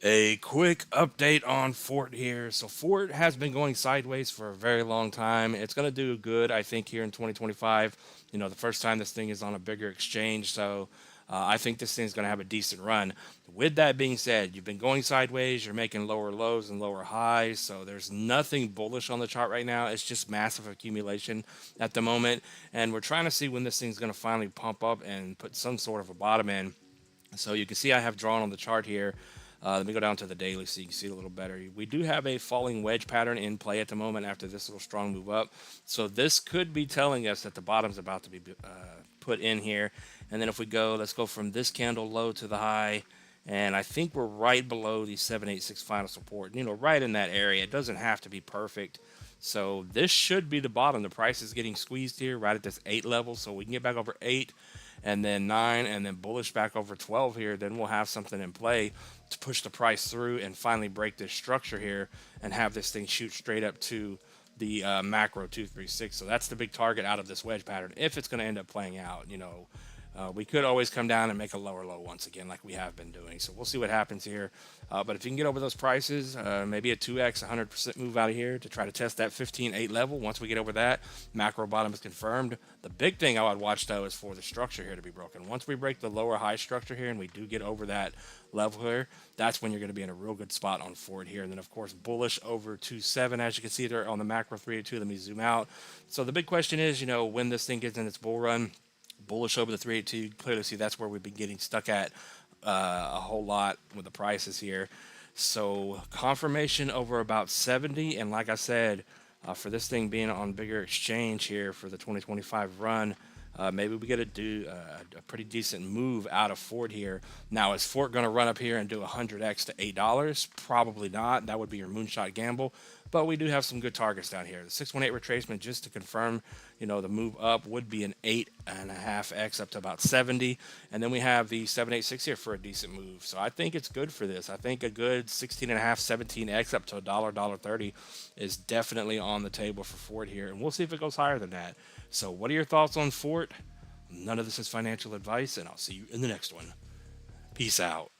A quick update on Fort here. So Fort has been going sideways for a very long time. It's going to do good, I think, here in 2025. The first time this thing is on a bigger exchange. So I think this thing's going to have a decent run. With that being said, you've been going sideways. You're making lower lows and lower highs. So there's nothing bullish on the chart right now. It's just massive accumulation at the moment. And we're trying to see when this thing's going to finally pump up and put some sort of a bottom in. So you can see I have drawn on the chart here. Let me go down to the daily so you can see it a little better. We do have a falling wedge pattern in play at the moment after this little strong move up. So this could be telling us that the bottom's about to be put in here. And then if we go, let's go from this candle low to the high. And I think we're right below the 786 final support, right in that area. It doesn't have to be perfect. So this should be the bottom. The price is getting squeezed here right at this 8 level. So we can get back over 8 and then 9 and then bullish back over 12 here. Then we'll have something in play to push the price through and finally break this structure here and have this thing shoot straight up to the macro 236. So that's the big target out of this wedge pattern if it's going to end up playing out. We could always come down and make a lower low once again like we have been doing. So we'll see what happens here. But if you can get over those prices, maybe a 2x 100% move out of here to try to test that 15.8 level. Once we get over that, macro bottom is confirmed. The big thing I would watch, though, is for the structure here to be broken. Once we break the lower high structure here and we do get over that level here, that's when you're going to be in a real good spot on Ford here. And then, of course, bullish over 2.7, as you can see there on the macro 302. Let me zoom out. So the big question is, when this thing gets in its bull run, bullish over the 382, you clearly see that's where we've been getting stuck at a whole lot with the prices here. So confirmation over about 70, and like I said, for this thing being on bigger exchange here for the 2025 run, maybe we get to do a pretty decent move out of Ford here. Now, is Ford going to run up here and do 100x to $8? Probably not. That would be your moonshot gamble. But we do have some good targets down here. The 618 retracement, just to confirm, the move up would be an 8.5x up to about 70. And then we have the 786 here for a decent move. So I think it's good for this. I think a good 16.5, 17x up to $1.30 is definitely on the table for Ford here. And we'll see if it goes higher than that. So what are your thoughts on Ford? None of this is financial advice, and I'll see you in the next one. Peace out.